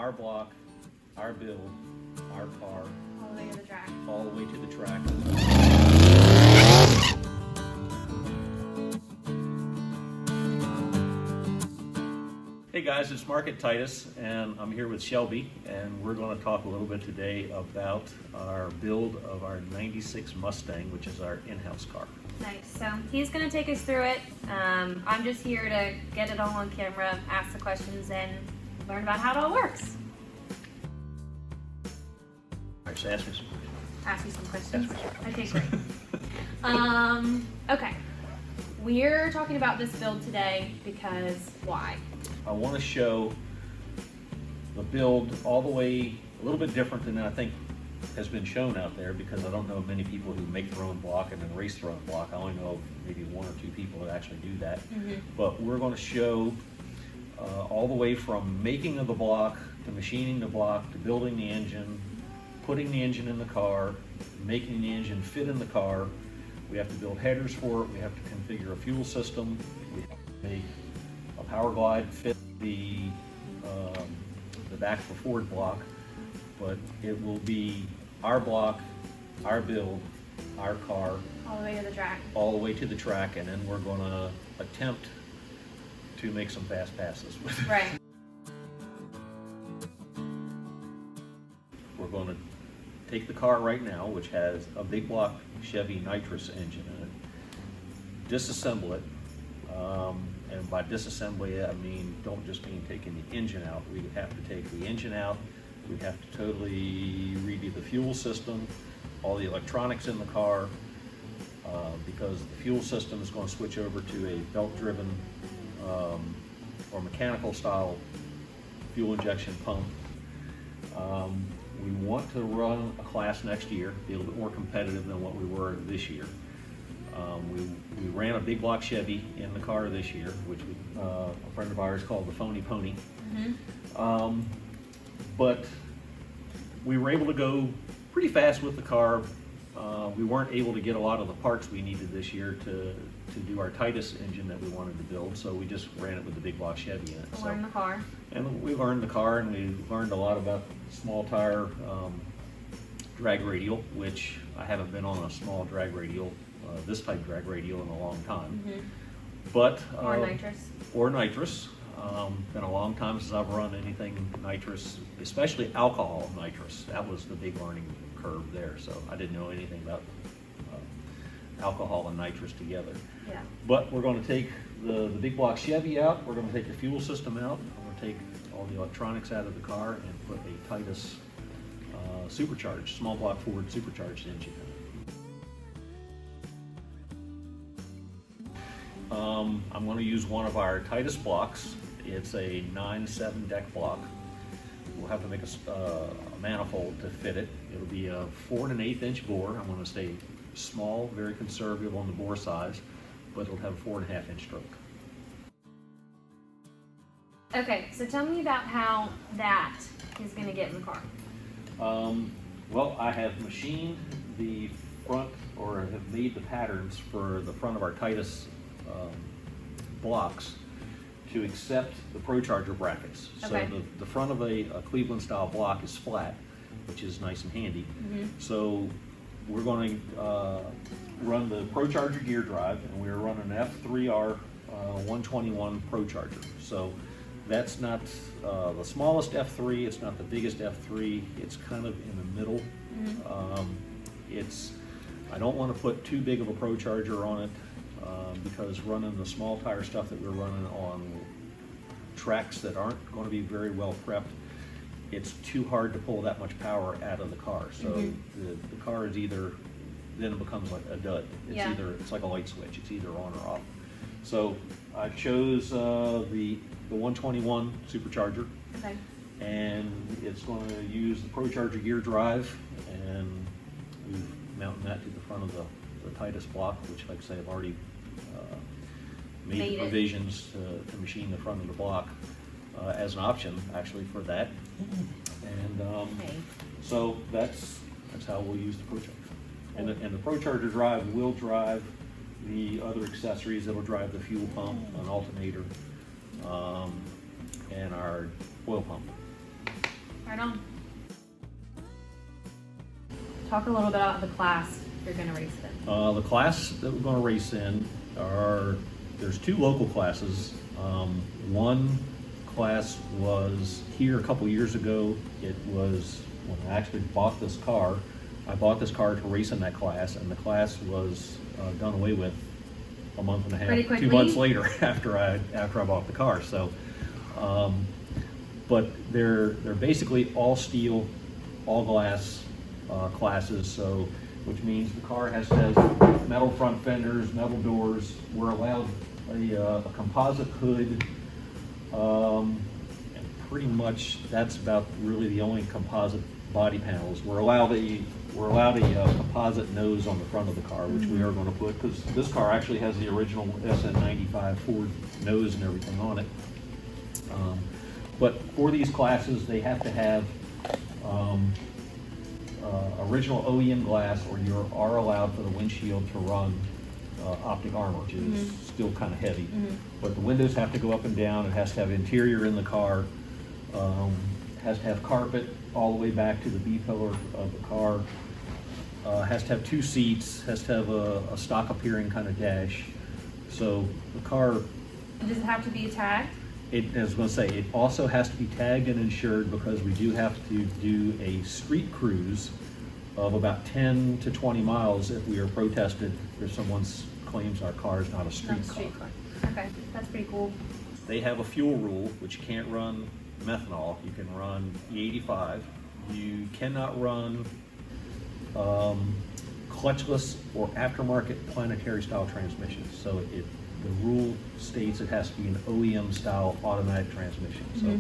our block, our build, our car. All the way to the track. All the way to the track. Hey guys, it's Mark at Titus, and I'm here with Shelby, and we're going to talk a little bit today about our build of our 96 Mustang, which is our in-house car. Nice. So he's going to take us through it. I'm just here to get it all on camera, ask the questions, and learn about how it all works. All right, so ask me some questions. Ask you some questions. Ask me Okay, great. Okay. We're talking about this build today because why? I want to show the build all the way a little bit different than I think has been shown out there, because I don't know many people who make their own block and then race their own block. I only know of maybe one or two people that actually do that. But we're going to show all the way from making of the block to machining the block to building the engine, putting the engine in the car, making the engine fit in the car. We have to build headers for it. We have to configure a fuel system. We have to make a Powerglide fit the back of a Ford block. But it will be our block, our build, our car. All the way to the track. All the way to the track, and then we're going to attempt to make some fast passes with it. Right. We're going to take the car right now, which has a big block Chevy nitrous engine in it, disassemble it, and by disassembly I mean don't just mean taking the engine out. We have to take the engine out. We have to totally redo the fuel system, all the electronics in the car, because the fuel system is going to switch over to a belt-driven or mechanical style fuel injection pump. We want to run a class next year, be a little bit more competitive than what we were this year. We ran a big block Chevy in the car this year, which a friend of ours called the Phony Pony. But we were able to go pretty fast with the car. We weren't able to get a lot of the parts we needed this year to do our Titus engine that we wanted to build, so we just ran it with the big block Chevy in it. Learn the car. And we learned the car, and we learned a lot about small tire drag radial, which I haven't been on a small drag radial, this type drag radial, in a long time. But Or nitrous. Or nitrous. Been a long time since I've run anything nitrous, especially alcohol nitrous. That was the big learning curve there. So I didn't know anything about alcohol and nitrous together. Yeah. But we're going to take the big block Chevy out. We're going to take the fuel system out. We're going to take all the electronics out of the car and put a Titus Supercharged, small block Ford Supercharged engine in it. I'm going to use one of our Titus blocks. It's a 9/7 deck block. We'll have to make a manifold to fit it. It'll be a 4 1/8 inch bore. I'm going to stay small, very conservative on the bore size, but it'll have a 4 1/2 inch stroke. Okay, so tell me about how that is going to get in the car. Well, I have machined the front, or have made the patterns for the front of our Titus blocks to accept the Procharger brackets. Okay. So the front of a Cleveland style block is flat, which is nice and handy. So we're going to run the Procharger gear drive, and we're running an F3R 121 Procharger. So that's not the smallest F3, it's not the biggest F3, it's kind of in the middle. I don't want to put too big of a Procharger on it, because running the small tire stuff that we're running on tracks that aren't going to be very well prepped, it's too hard to pull that much power out of the car. So the car is either, then it becomes like a dud. It's like a light switch. It's either on or off. So I chose the 121 Supercharger. Okay. And it's going to use the Procharger gear drive, and we've mounted that to the front of the Titus block, which, like I say, I've already made the provisions to machine the front of the block as an option, actually, for that. And so that's how we'll use the Procharger. And the Procharger drive will drive the other accessories. It'll drive the fuel pump, an alternator, and our oil pump. Right on. Talk a little bit about the class you're going to race in. The class that we're going to race in there's two local classes. One class was here a couple years ago. It was when I actually bought this car. I bought this car to race in that class, and the class was done away with a month and a half, Pretty quickly. 2 months later after I bought the car. So, but they're basically all steel, all glass classes. So, which means the car has to have metal front fenders, metal doors. We're allowed a composite hood, and pretty much that's about really the only composite body panels. We're allowed a composite nose on the front of the car, which we are going to put, because this car actually has the original SN95 Ford nose and everything on it. But for these classes, they have to have original OEM glass, or you are allowed for the windshield to run optic armor, which is still kind of heavy. But the windows have to go up and down. It has to have interior in the car. Has to have carpet all the way back to the B pillar of the car. Has to have 2 seats. Has to have a stock appearing kind of dash. So the car. Does it have to be tagged? I was going to say, it also has to be tagged and insured, because we do have to do a street cruise of about 10 to 20 miles if we are protested if someone claims our car is not a street car. Okay, that's pretty cool. They have a fuel rule, which you can't run methanol. You can run E85. You cannot run clutchless or aftermarket planetary style transmissions. So the rule states it has to be an OEM style automatic transmission. So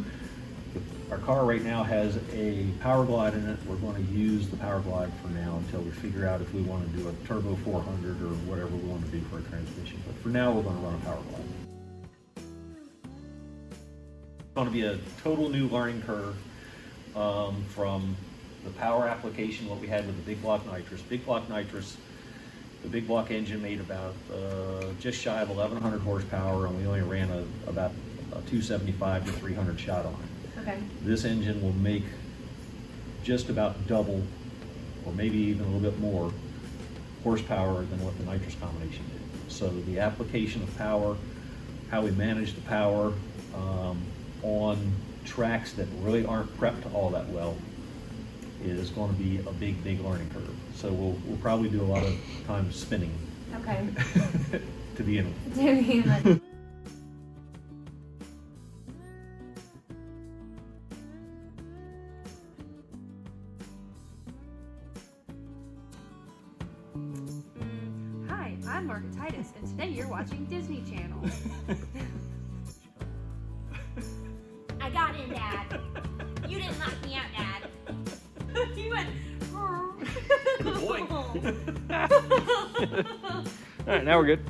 our car right now has a Powerglide in it. We're going to use the Powerglide for now until we figure out if we want to do a turbo 400 or whatever we want to do for a transmission. But for now, we're going to run a Powerglide. It's going to be a total new learning curve from the power application, what we had with the big block nitrous. Big block nitrous, the big block engine made about just shy of 1,100 horsepower, and we only ran about a 275 to 300 shot on it. Okay. This engine will make just about double, or maybe even a little bit more, horsepower than what the nitrous combination did. So the application of power, how we manage the power on tracks that really aren't prepped all that well, is going to be a big, big learning curve. So we'll probably do a lot of time spinning. Okay. To begin with. Hi, I'm Margaret Titus, and today you're watching Disney Channel. I got in, Dad. You didn't lock me out, Dad. You went. Good boy. All right, now we're good.